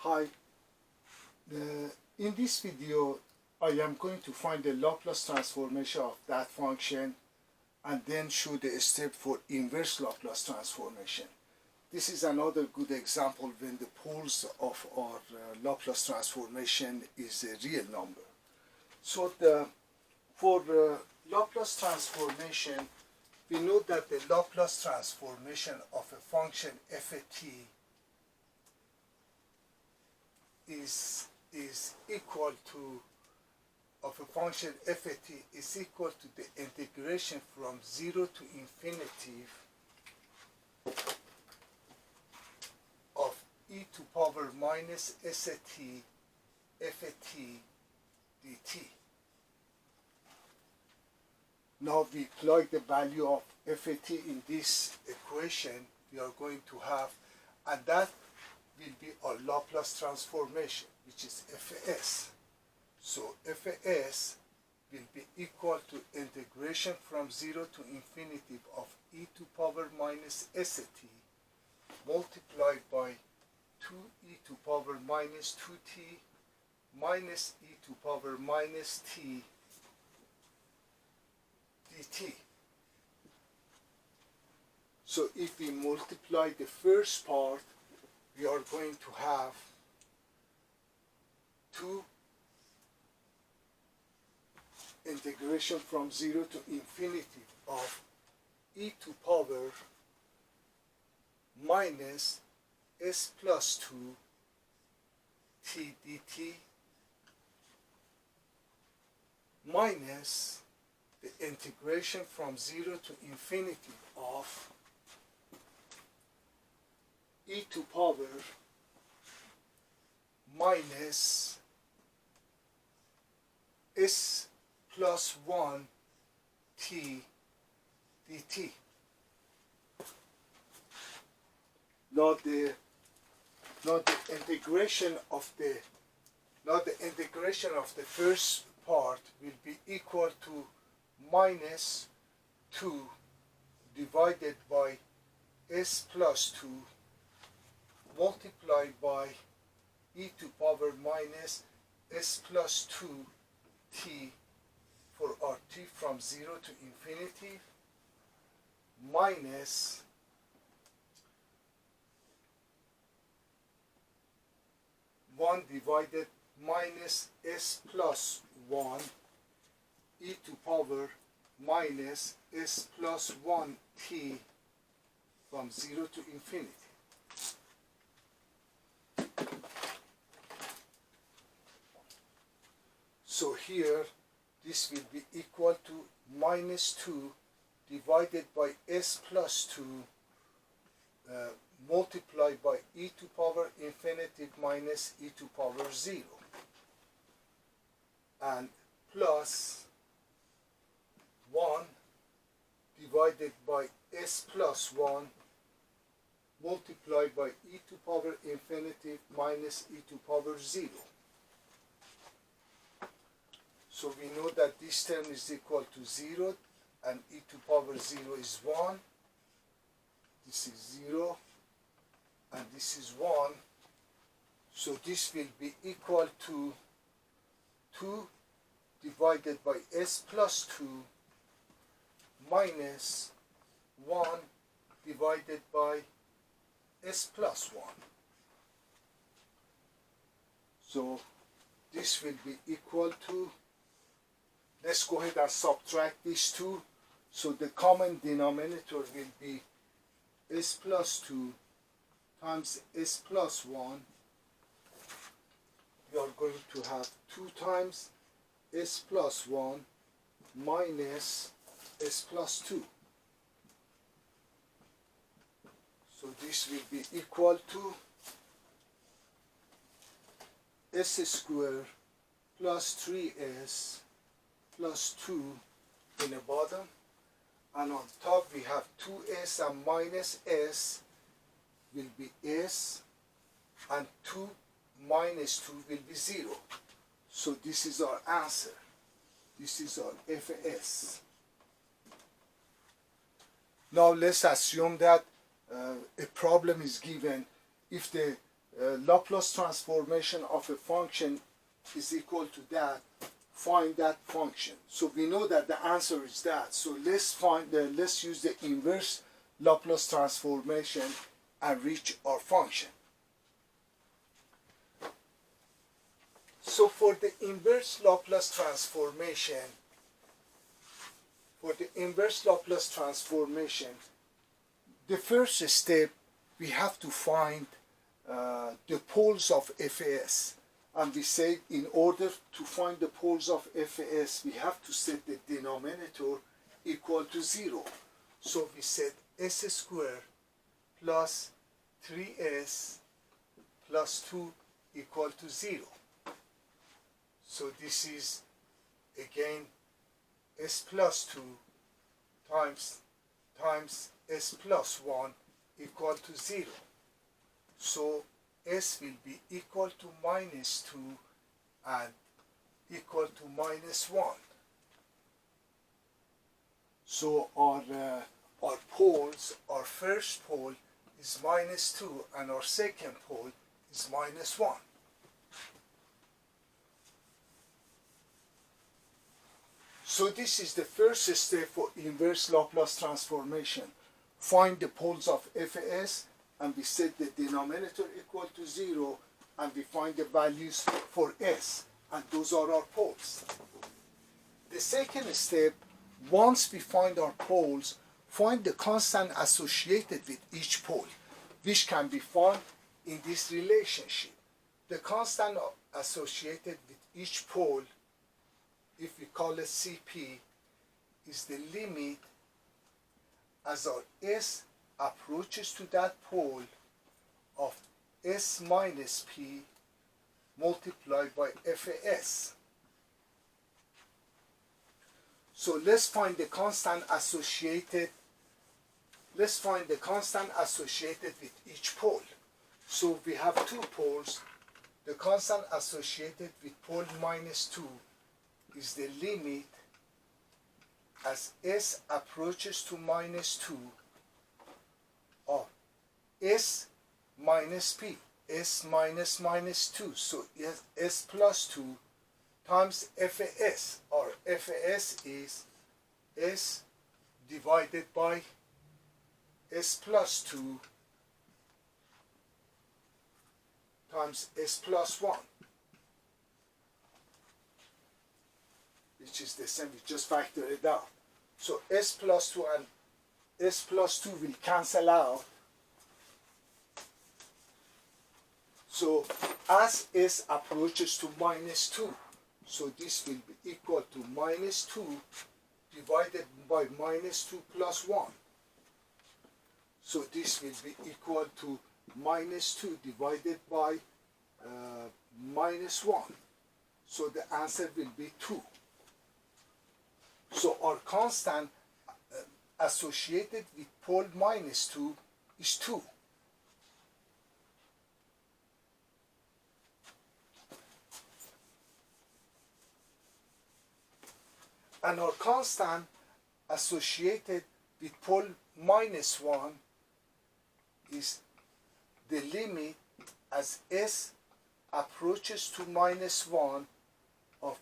Hi, in this video I am going to find the Laplace transformation of that function and then show the step for inverse Laplace transformation. This is another good example when the poles of our Laplace transformation is a real number. So for Laplace transformation, we know that the Laplace transformation of a function f of t is equal to, of a function f of t is equal to the integration from 0 to infinity of e to power minus s of t f of t dt. Now we plug the value of f of t in this equation we are going to have, and that will be our Laplace transformation, which is Fs. So Fs will be equal to integration from 0 to infinity of e to power minus s of t multiplied by 2e to power minus 2t minus e to power minus t dt. So if we multiply the first part, we are going to have 2 integration from 0 to infinity of e to power minus s plus 2 t dt minus the integration from 0 to infinity of e to power minus s plus 1 t dt. Now the integration of the first part will be equal to minus 2 divided by s plus 2 multiplied by e to power minus s plus 2 t for our t from 0 to infinity minus divided minus s plus 1 e to power minus s plus 1 t from 0 to infinity. So here this will be equal to minus 2 divided by s plus 2 multiplied by e to power infinity minus e to power 0 and plus 1 divided by s plus 1 multiplied by e to power infinity minus e to power 0. So we know that this term is equal to 0 and e to power 0 is 1. This is 0 and this is 1. So this will be equal to 2 divided by s plus 2 minus 1 divided by s plus 1. So this will be equal to, let's go ahead and subtract these two. So the common denominator will be s plus 2 times s plus 1. We are going to have 2 times s plus 1 minus s plus 2. So this will be equal to s squared plus 3s plus 2 in the bottom, and on top we have 2s and minus s will be s, and 2 minus 2 will be 0. So this is our answer. This is our Fs. Now let's assume that a problem is given if the Laplace transformation of a function is equal to that, find that function. So we know that the answer is that. So let's use the inverse Laplace transformation and reach our function. So for the inverse Laplace transformation, the first step, we have to find the poles of FAS. And we say in order to find the poles of FAS, we have to set the denominator equal to 0. So we set s squared plus 3s plus 2 equal to 0. So this is again s plus 2 times s plus 1 equal to 0. So s will be equal to minus 2 and equal to minus 1. So our poles, our first pole is minus 2 and our second pole is minus 1. So this is the first step for inverse Laplace transformation. Find the poles of FAS and we set the denominator equal to 0 and we find the values for s, and those are our poles. The second step, once we find our poles, find the constant associated with each pole, which can be found in this relationship. The constant associated with each pole, if we call it Cp, is the limit as our s approaches to that pole of s minus p multiplied by FAS. So let's find the constant associated with each pole. So we have two poles. The constant associated with pole minus 2 is the limit as s approaches to minus 2 of s minus p, s minus minus 2. So s plus 2 times FAS, or FAS is s divided by s plus 2 times s plus 1, which is the same. We just factor it out. So s plus 2 and s plus 2 will cancel out. So as s approaches to minus 2, so this will be equal to minus 2 divided by minus 2 plus 1. So this will be equal to minus 2 divided by minus 1. So the answer will be 2. So our constant associated with pole minus 2 is 2. And our constant associated with pole minus 1 is the limit as s approaches to minus 1 of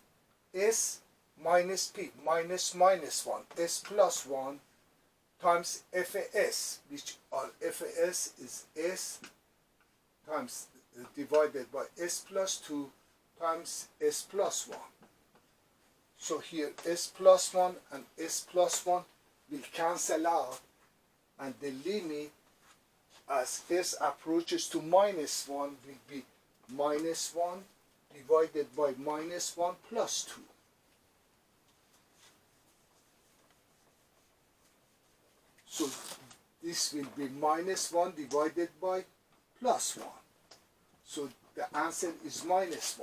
s minus p, minus 1, s plus 1 times FAS, which our FAS is s times divided by s plus 2 times s plus 1. So here s plus 1 and s plus 1 will cancel out, and the limit as s approaches to minus 1 will be minus 1 divided by minus 1 plus 2. So this will be minus 1 divided by plus 1. So the answer is minus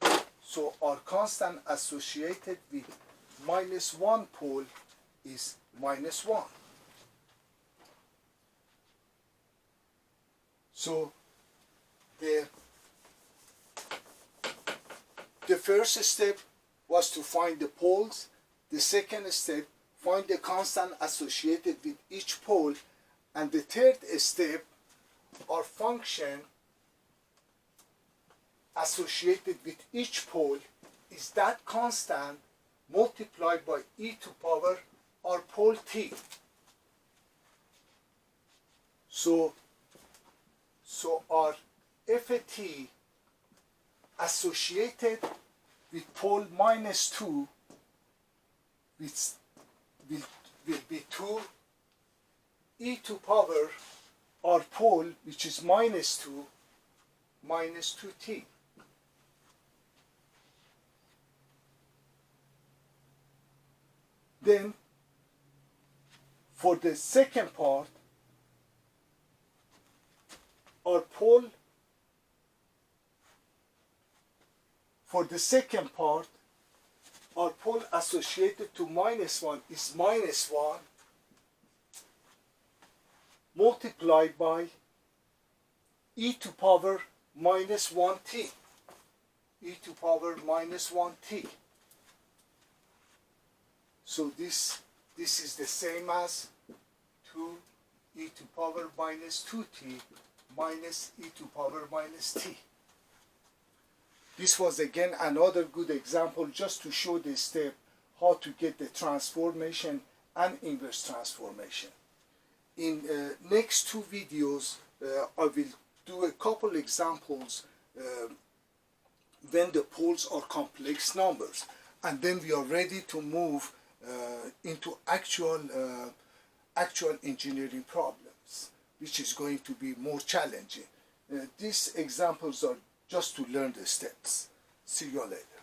1. So our constant associated with minus 1 pole is minus 1. So the first step was to find the poles. The second step, find the constant associated with each pole. And the third step, our function associated with each pole is that constant multiplied by e to power our pole t. So our Ft associated with pole minus 2 will be 2 e to power our pole, which is minus 2, minus 2t. Then, for the second part, our pole, associated to minus 1 is minus 1 multiplied by e to power minus 1t. E to power minus 1t. So this is the same as 2 e to power minus 2t minus e to power minus t. This was again another good example just to show the step how to get the transformation and inverse transformation. In next two videos, I will do a couple examples when the poles are complex numbers, and then we are ready to move into actual engineering problems, which is going to be more challenging. These examples are just to learn the steps. See you later.